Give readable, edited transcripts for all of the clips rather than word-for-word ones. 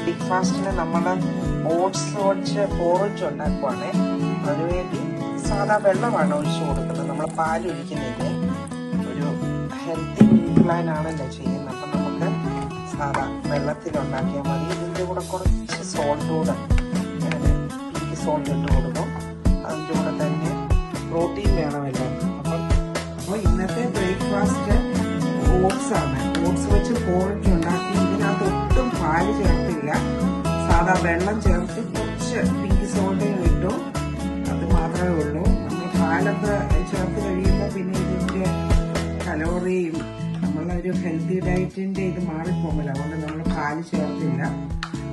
ബ്രേക്ക്ഫാസ്റ്റിന് നമ്മൾ ഓട്സ് വെച്ച് പോറിച്ച് ഉണ്ടാക്കുവാണേ. അതിനുവേണ്ടി സാധാ വെള്ളമാണ് ഒഴിച്ചു കൊടുക്കുന്നത്. നമ്മൾ പാലൊഴിക്കുന്നില്ല. ഒരു ഹെൽത്തി മീൽ പ്ലാൻ ആണല്ലോ ചെയ്യുന്നത്. അപ്പം നമുക്ക് സാധാ വെള്ളത്തിലുണ്ടാക്കിയാൽ മതി. ഇതിൻ്റെ കൂടെ കുറച്ച് സോൾട്ട് കൂടെ പിങ്ക് സോൾട്ട് ഇട്ട് കൊടുക്കും. അതിൻ്റെ കൂടെ തന്നെ പ്രോട്ടീൻ വേണമല്ലോ. അപ്പോൾ ഇന്നത്തെ ബ്രേക്ക്ഫാസ്റ്റ് ഓട്സ് ആണ്. ഓട്സ് വെച്ച് പോറിച്ച് ഉണ്ടാക്കി. ഇതിനകത്ത് ഒട്ടും പാല് ചേർത്തില്ല. സാധാ വെള്ളം ചേർത്ത് കുറച്ച് പിങ്ക് സോൾട്ട് ഇട്ടു. അത് മാത്രമേ ഉള്ളൂ. നമ്മൾ പാലൊക്കെ ചേർത്ത് കഴിയുമ്പോൾ പിന്നെ ഇതിൻ്റെ കലോറിയും നമ്മളൊരു ഹെൽത്തി ഡയറ്റിന്റെ ഇത് മാറിപ്പോകില്ല. അതുകൊണ്ട് നമ്മൾ പാല് ചേർത്തില്ല.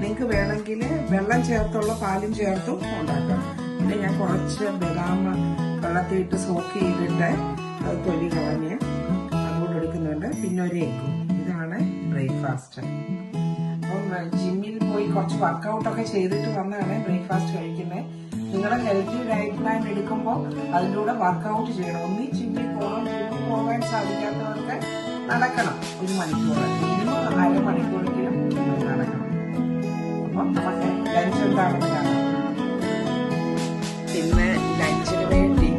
നിങ്ങൾക്ക് വേണമെങ്കിൽ വെള്ളം ചേർത്തുള്ള പാലും ചേർത്തും ഉണ്ടാക്കാം. പിന്നെ ഞാൻ കുറച്ച് ബദാം വെള്ളത്തിയിട്ട് സോക്ക് ചെയ്തിട്ട് അത് തൊലി കളഞ്ഞ് അതുകൊണ്ട് എടുക്കുന്നുണ്ട്. പിന്നെ ഒരു എഗ്ഗും. ഇതാണ് ബ്രേക്ക്ഫാസ്റ്റ്. അപ്പം ജിമ്മിൽ പോയി കുറച്ച് വർക്കൗട്ടൊക്കെ ചെയ്തിട്ട് വന്നാണ് ബ്രേക്ക്ഫാസ്റ്റ് കഴിക്കുന്നത്. നിങ്ങളുടെ ഹെൽത്തി ഡയറ്റ് പ്ലാൻ എടുക്കുമ്പോൾ അതിൻ്റെ കൂടെ വർക്കൗട്ട് ചെയ്യണം. ഒന്നീ ജിമ്മിൽ പോകണം. ജിമ്മിൽ പോകാൻ സാധിക്കാത്തവർക്ക് നടക്കണം. 1 മണിക്കൂർ, മിനിമം അരമണിക്കൂറെങ്കിലും നടക്കണം. അപ്പം നമുക്ക് ലഞ്ച് എന്താണെന്ന് കാണാം. പിന്നെ ലഞ്ചിന് വേണ്ടി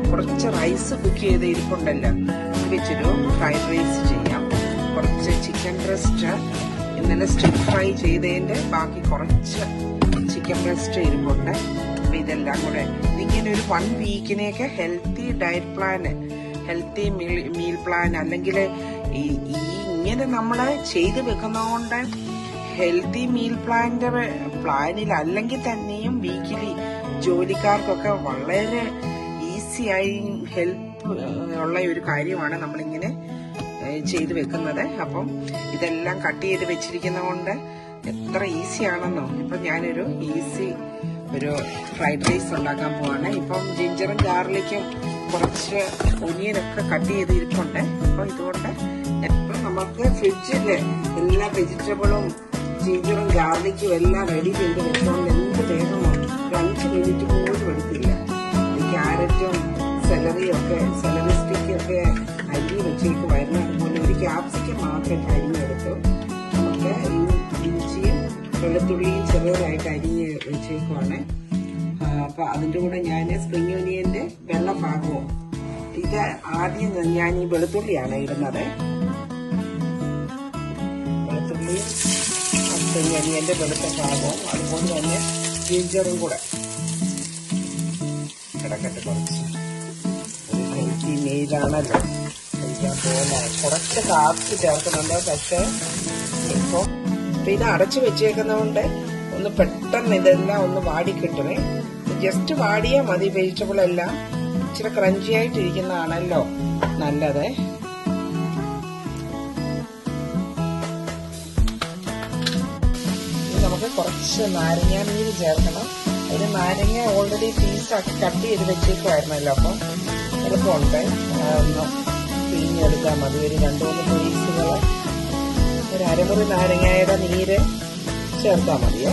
കുറച്ച് റൈസ് കുക്ക് ചെയ്ത് ഇരിപ്പുണ്ടല്ലോ, ഇത് വെച്ചൊരു ഫ്രൈഡ് റൈസ് ചെയ്യാം. കുറച്ച് ചിക്കൻ ബ്രസ്റ്റ് ഇന്നലെ സ്റ്റിർ ഫ്രൈ ചെയ്തതിൻ്റെ ബാക്കി കുറച്ച് ചിക്കൻ ബ്രസ്റ്റ് ഇരിപ്പുണ്ട്. അപ്പം ഇതെല്ലാം കൂടെ ഇതിങ്ങനെ ഒരു 1 വീക്കിനെയൊക്കെ healthy diet plan, healthy meal plan അല്ലെങ്കിൽ ഇങ്ങനെ നമ്മൾ ചെയ്ത് വെക്കുന്നതുകൊണ്ട് ഹെൽത്തി മീൽ പ്ലാനിൽ അല്ലെങ്കിൽ തന്നെയും വീക്കിലി ജോലിക്കാർക്കൊക്കെ വളരെ ഈസിയായി ഹെൽപ്പ് ഉള്ള ഒരു കാര്യമാണ് നമ്മളിങ്ങനെ ചെയ്ത് വെക്കുന്നത്. അപ്പം ഇതെല്ലാം കട്ട് ചെയ്ത് വെച്ചിരിക്കുന്നത് കൊണ്ട് എത്ര ഈസി ആണെന്നോ. ഇപ്പം ഞാനൊരു ഒരു ഫ്രൈഡ് റൈസ് ഉണ്ടാക്കാൻ പോവാണ്. ഇപ്പം ജിഞ്ചറും ഗാർലിക്കും കുറച്ച് ഒനിയനൊക്കെ കട്ട് ചെയ്ത് ഇരിപ്പുണ്ട്. അപ്പോൾ ഇതുകൊണ്ട് എപ്പോഴും നമുക്ക് ഫ്രിഡ്ജിൽ എല്ലാ വെജിറ്റബിളും ജിഞ്ചറും ഗാർലിക്കും എല്ലാം റെഡി ചെയ്ത് വെച്ചോണ്ട് എന്ത് വേഗമോ 5 മിനിറ്റ് പോലും എടുത്തില്ല. ക്യാരറ്റും സെലറി സ്റ്റിക്കൊക്കെ അരി വെച്ചേക്ക് വരുന്ന. അതുപോലെ ഒരു ക്യാപ്സിക്കം മാത്രം അരിഞ്ഞെടുത്തു. നമുക്ക് ഇഞ്ചിയും വെളുത്തുള്ളിയും ചെറുതായിട്ട് അരിഞ്ഞ് വെച്ചേക്കുവാണ്. അപ്പൊ അതിൻ്റെ കൂടെ ഞാൻ സ്പ്രിംഗ് ഒനിയന്റെ വെള്ള ഭാഗവും ഇത് ആദ്യം ഞാൻ ഈ വെളുത്തുള്ളിയാണ് ഇടുന്നത്. വെളുത്തുള്ളിയും സ്പ്രിംഗ് ഒനിയന്റെ വെളുത്ത ഭാഗവും അതുപോലെ തന്നെ ജിഞ്ചറും കൂടെ കിടക്കട്ടെ. കുറച്ച് ഒരു ഹെൽത്തി മീലാണല്ലോ കഴിക്കാൻ പോകുന്നത്. കുറച്ച് കാപ്സ് ചേർക്കുന്നുണ്ട്. പക്ഷേ ഇപ്പം ഇത് അടച്ചു വെച്ചേക്കുന്നതുകൊണ്ട് ഒന്ന് പെട്ടെന്ന് ഇതെല്ലാം ഒന്ന് വാടി കിട്ടണേ. ജസ്റ്റ് വാടിയാൽ മതി. വെജിറ്റബിൾ എല്ലാം ഇച്ചിരി ക്രഞ്ചി ആയിട്ടിരിക്കുന്നതാണല്ലോ നല്ലത്. നമുക്ക് കുറച്ച് നാരങ്ങ നീര് ചേർക്കണം. ഒരു നാരങ്ങ ഓൾറെഡി പീസാക്കി കട്ട് ചെയ്ത് വെച്ചേക്കുമായിരുന്നല്ലോ. അപ്പം എളുപ്പമുണ്ട്. ഒന്ന് പിഴിഞ്ഞെടുത്താൽ മതി. ഒരു 2-3 പീസുകൾ, ഒരു അരമുറി നാരങ്ങയുടെ നീര് ചേർത്താൽ മതിയേ.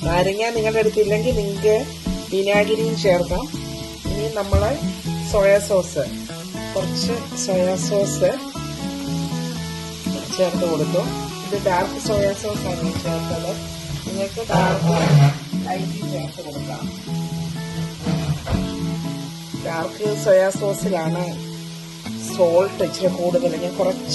നാരങ്ങ നിങ്ങളുടെ അടുത്തില്ലെങ്കിൽ നിങ്ങൾക്ക് വിനാഗിരിയും ചേർക്കാം. ഇനി നമ്മൾ സോയാ സോസ്, കുറച്ച് സോയാ സോസ് ചേർത്ത് കൊടുത്തു. ഇത് ഡാർക്ക് സോയാ സോസ് ആണ് ചേർത്തത്. നിങ്ങൾക്ക് ഡാർക്ക് ലൈറ്റ് ചേർത്ത് കൊടുക്കാം. ഡാർക്ക് സോയാ സോസിലാണ് സോൾട്ട് ഇച്ചിരി കൂടുതൽ. ഞാൻ കുറച്ച്